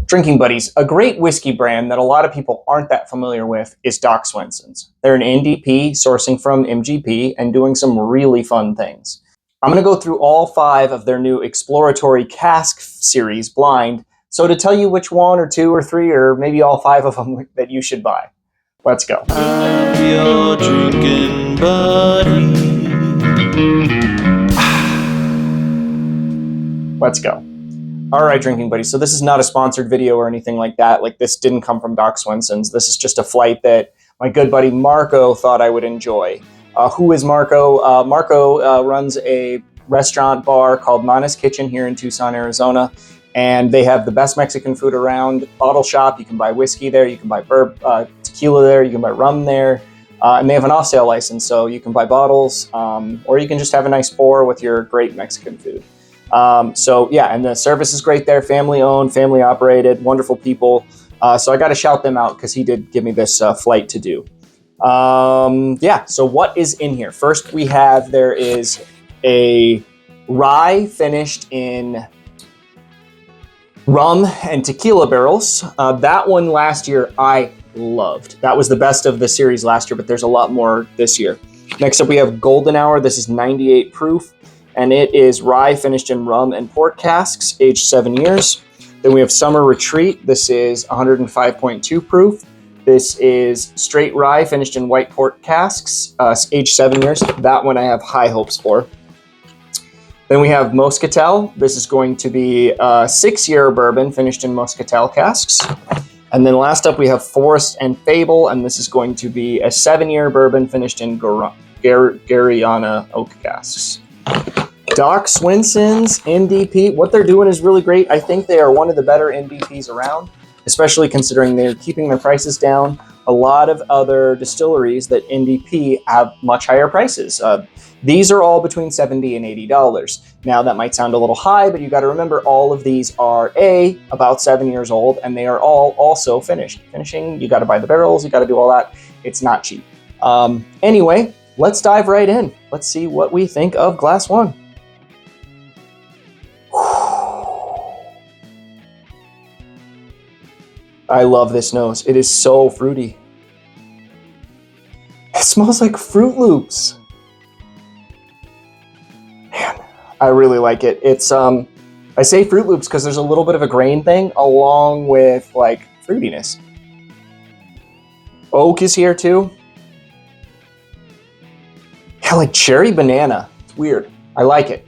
Drinking Buddies, a great whiskey brand that a lot of people aren't that familiar with is Doc Swinson's. They're an NDP sourcing from MGP and doing some really fun things. I'm going to go through all 5 of their new exploratory cask series blind, so to tell you which 1 or 2 or 3 or maybe all 5 of them that you should buy. Let's go. I'm your drinking buddy. Let's go. All right, Drinking Buddies. So this is not a sponsored video or anything like that. Like, this didn't come from Doc Swinson's. This is just a flight that my good buddy Marco thought I would enjoy. Who is Marco? Marco runs a restaurant bar called Mana's Kitchen here in Tucson, Arizona. And they have the best Mexican food around. Bottle shop. You can buy whiskey there. You can buy tequila there. You can buy rum there. And they have an off-sale license, so you can buy bottles, or you can just have a nice pour with your great Mexican food. So yeah, and the service is great there. Family owned, family operated, wonderful people. So I got to shout them out because he did give me this flight to do. Yeah, so what is in here? First there is a rye finished in rum and tequila barrels. That one last year I loved. That was the best of the series last year, but there's a lot more this year. Next up we have Golden Hour. This is 98 proof. And it is rye finished in rum and port casks, aged 7 years. Then we have Summer Retreat. This is 105.2 proof. This is straight rye finished in white port casks, aged 7 years. That one I have high hopes for. Then we have Moscatel. This is going to be a 6-year bourbon finished in Moscatel casks. And then last up we have Forest and Fable, and this is going to be a 7-year bourbon finished in Gariana oak casks. Doc Swinson's NDP, what they're doing is really great. I think they are one of the better NDPs around, especially considering they're keeping their prices down. A lot of other distilleries that NDP have much higher prices. These are all between $70 and $80. Now that might sound a little high, but you got to remember all of these are about 7 years old, and they are all also finished. Finishing, you got to buy the barrels, you got to do all that. It's not cheap. Anyway, let's dive right in. Let's see what we think of Glass 1. I love this nose. It is so fruity. It smells like Fruit Loops. Man, I really like it. It's I say Fruit Loops because there's a little bit of a grain thing along with like fruitiness. Oak is here too. Yeah, like cherry banana. It's weird. I like it.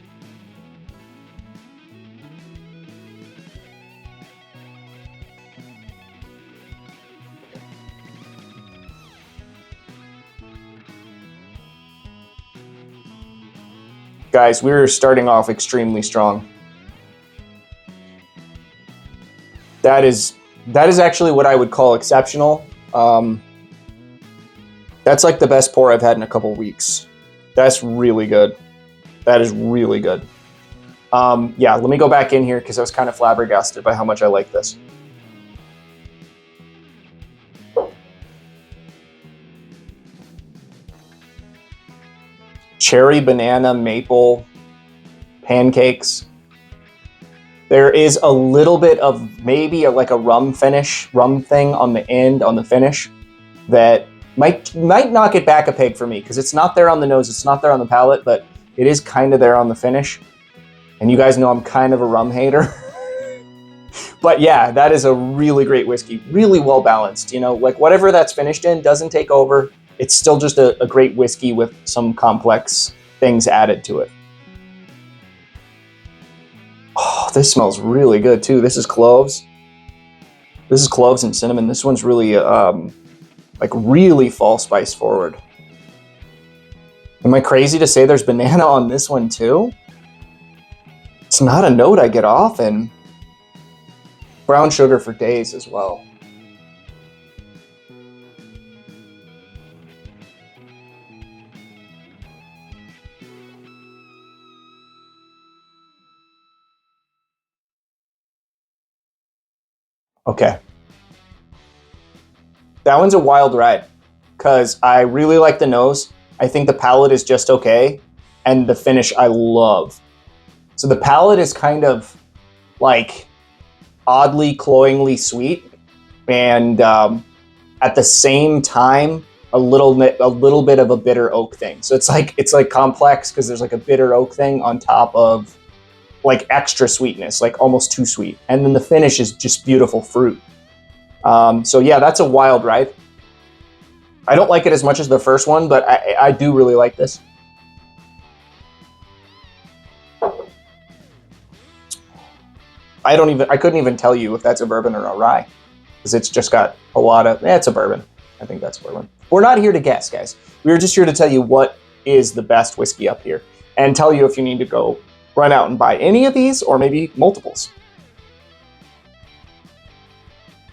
Guys, we're starting off extremely strong. That is actually what I would call exceptional. That's like the best pour I've had in a couple weeks. That's really good. That is really good. Yeah, let me go back in here because I was kind of flabbergasted by how much I like this. Cherry, banana, maple, pancakes. There is a little bit of maybe like a rum thing on the end, on the finish, that might knock it back a peg for me because it's not there on the nose, it's not there on the palate, but it is kind of there on the finish. And you guys know I'm kind of a rum hater. But yeah, that is a really great whiskey, really well balanced. You know, like whatever that's finished in doesn't take over. It's still just a great whiskey with some complex things added to it. Oh, this smells really good too. This is cloves. This is cloves and cinnamon. This one's really like really fall spice forward. Am I crazy to say there's banana on this one too? It's not a note I get often. Brown sugar for days as well. Okay. That one's a wild ride because I really like the nose. I think the palate is just okay. And the finish I love. So the palate is kind of like oddly, cloyingly sweet, and at the same time, a little bit of a bitter oak thing. So it's like complex because there's like a bitter oak thing on top of like extra sweetness, like almost too sweet, and then the finish is just beautiful fruit. So yeah, that's a wild ride. I don't like it as much as the first one, but I do really like this. I couldn't even tell you if that's a bourbon or a rye because it's just got a lot of, it's a bourbon. I think that's a bourbon. We're not here to guess, guys. We're just here to tell you what is the best whiskey up here and tell you if you need to go run out and buy any of these or maybe multiples.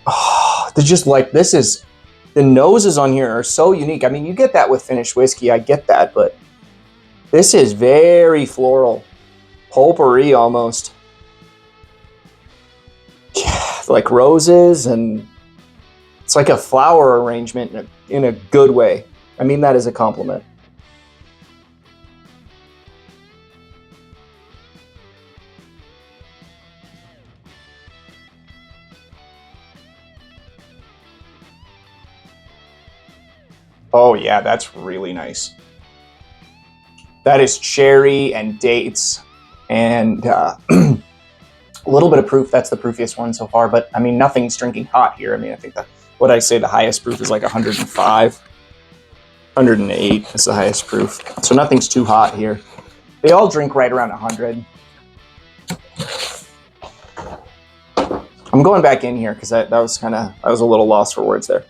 Oh, they're just like, the noses on here are so unique. I mean, you get that with finished whiskey, I get that, but this is very floral, potpourri almost. Yeah, like roses, and it's like a flower arrangement in a good way. I mean that as a compliment. Oh yeah, that's really nice. That is cherry and dates and a little bit of proof. That's the proofiest one so far, but I mean, nothing's drinking hot here. I mean, I think what I say the highest proof is like 105, 108 is the highest proof. So nothing's too hot here. They all drink right around 100. I'm going back in here because I was a little lost for words there.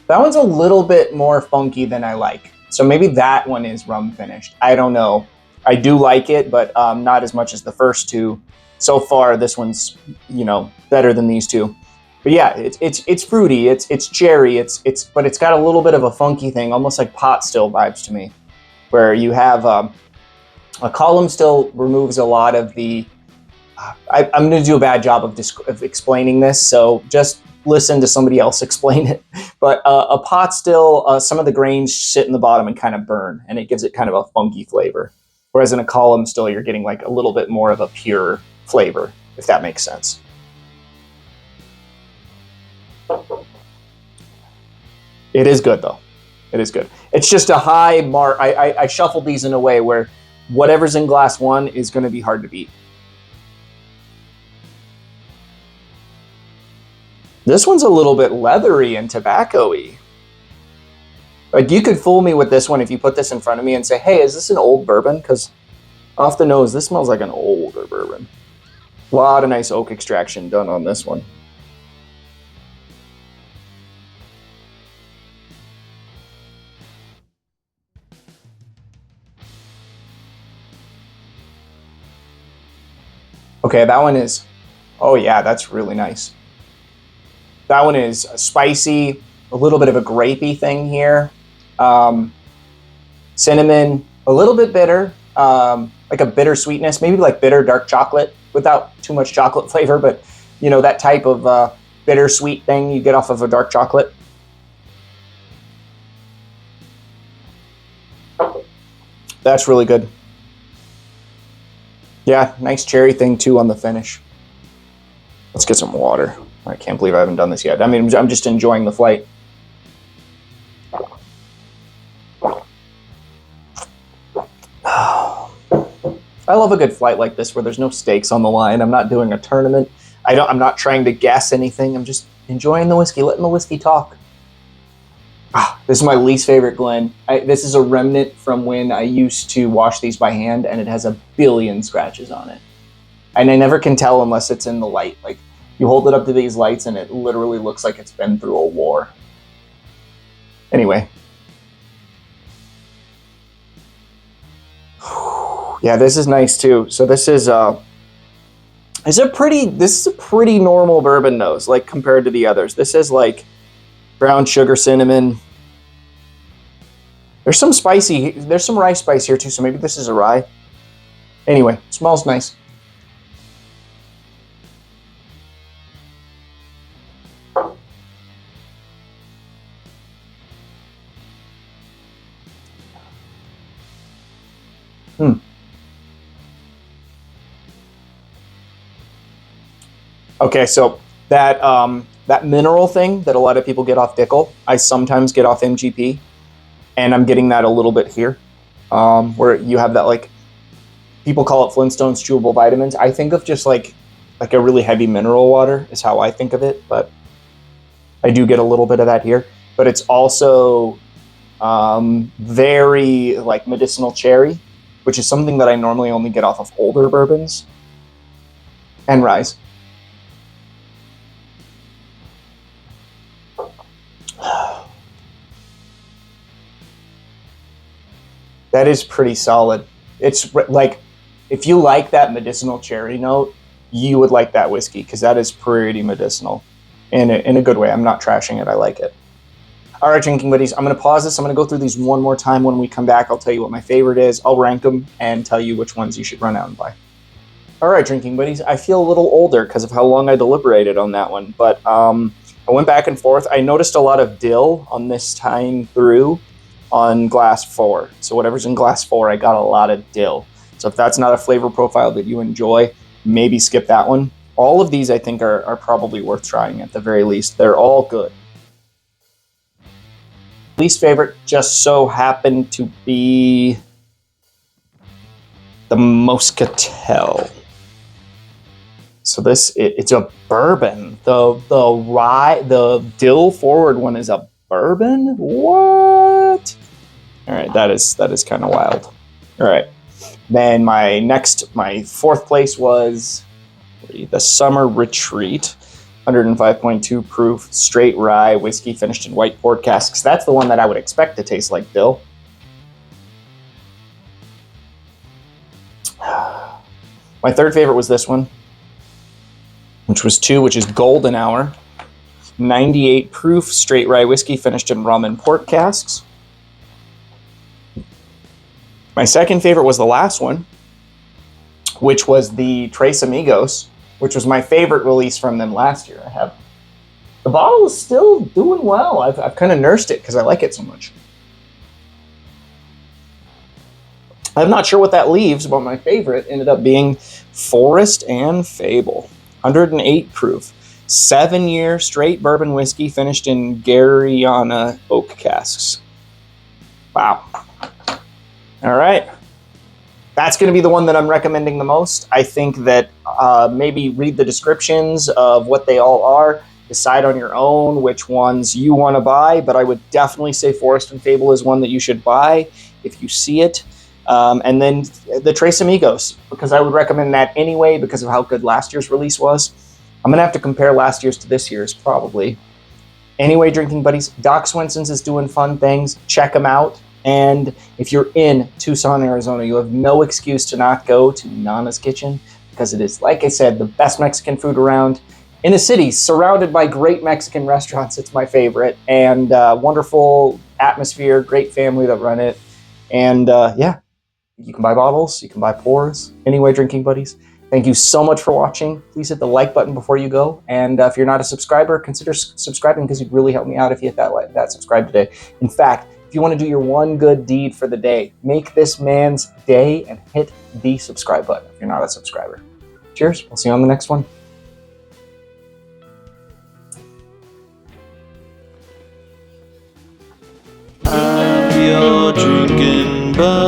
That one's a little bit more funky than I like. So maybe that one is rum finished. I don't know. I do like it, but not as much as the first two. So far, this one's, better than these two. But yeah, it's fruity, it's cherry, but it's got a little bit of a funky thing, almost like pot still vibes to me, where you have a column still removes a lot of the. I'm going to do a bad job of explaining this, so just listen to somebody else explain it. But a pot still, some of the grains sit in the bottom and kind of burn, and it gives it kind of a funky flavor. Whereas in a column still, you're getting like a little bit more of a pure flavor, if that makes sense. It is good though. It is good. It's just a high mark. I shuffled these in a way where whatever's in glass one is going to be hard to beat. This one's a little bit leathery and tobacco-y. Like, you could fool me with this one if you put this in front of me and say, hey, is this an old bourbon? Because off the nose, this smells like an older bourbon. A lot of nice oak extraction done on this one. Okay, that one is, oh yeah, that's really nice. That one is spicy, a little bit of a grapey thing here. Cinnamon, a little bit bitter, like a bitter sweetness, maybe like bitter dark chocolate without too much chocolate flavor, but that type of bittersweet thing you get off of a dark chocolate. That's really good. Yeah, nice cherry thing too on the finish. Let's get some water. I can't believe I haven't done this yet. I mean, I'm just enjoying the flight. I love a good flight like this where there's no stakes on the line. I'm not doing a tournament. I'm not trying to guess anything. I'm just enjoying the whiskey, letting the whiskey talk. This is my least favorite Glen. This is a remnant from when I used to wash these by hand, and it has a billion scratches on it. And I never can tell unless it's in the light. Like, you hold it up to these lights, and it literally looks like it's been through a war. Anyway. Yeah, this is nice too. So this is a pretty normal bourbon nose, like compared to the others. This is like brown sugar, cinnamon. There's some rye spice here too, so maybe this is a rye. Anyway, smells nice. Okay, so that mineral thing that a lot of people get off Dickel, I sometimes get off MGP, and I'm getting that a little bit here, where you have that, like, people call it Flintstones chewable vitamins. I think of just like a really heavy mineral water is how I think of it, but I do get a little bit of that here. But it's also very like medicinal cherry, which is something that I normally only get off of older bourbons and rye. That is pretty solid. It's like, if you like that medicinal cherry note, you would like that whiskey, because that is pretty medicinal in a good way. I'm not trashing it. I like it. All right, drinking buddies, I'm going to pause this. I'm going to go through these one more time. When we come back, I'll tell you what my favorite is. I'll rank them and tell you which ones you should run out and buy. All right, drinking buddies, I feel a little older because of how long I deliberated on that one, but I went back and forth. I noticed a lot of dill on this time through on glass 4. So whatever's in glass 4, I got a lot of dill. So if that's not a flavor profile that you enjoy, maybe skip that one. All of these, I think, are probably worth trying at the very least. They're all good. Least favorite just so happened to be the Moscatel. So it's a bourbon. The dill forward one is a bourbon? What? All right, that is kind of wild. All right. Then my fourth place was the Summer Retreat, 105.2 proof, straight rye whiskey finished in white port casks. That's the one that I would expect to taste like dill. My third favorite was this one, which is Golden Hour, 98 proof, straight rye whiskey finished in rum and port casks. My second favorite was the last one, which was the Tres Amigos, which was my favorite release from them last year. The bottle is still doing well. I've kind of nursed it because I like it so much. I'm not sure what that leaves, but my favorite ended up being Forest and Fable, 108 proof, 7-year straight bourbon whiskey finished in Garyana oak casks. Wow. All right. That's going to be the one that I'm recommending the most. I think that maybe read the descriptions of what they all are. Decide on your own which ones you want to buy, but I would definitely say Forest and Fable is one that you should buy if you see it. And then the Tres Amigos, because I would recommend that anyway because of how good last year's release was. I'm going to have to compare last year's to this year's, probably. Anyway, drinking buddies, Doc Swenson's is doing fun things. Check them out. And if you're in Tucson, Arizona, you have no excuse to not go to Nana's Kitchen, because it is, like I said, the best Mexican food around in a city surrounded by great Mexican restaurants. It's my favorite, and wonderful atmosphere, great family that run it. And yeah, you can buy bottles, you can buy pours. Anyway, drinking buddies, thank you so much for watching. Please hit the like button before you go. And if you're not a subscriber, consider subscribing, because you'd really help me out if you hit that subscribe today. In fact, if you want to do your one good deed for the day, make this man's day and hit the subscribe button if you're not a subscriber. Cheers. We'll see you on the next one. I'm your drinking buddy.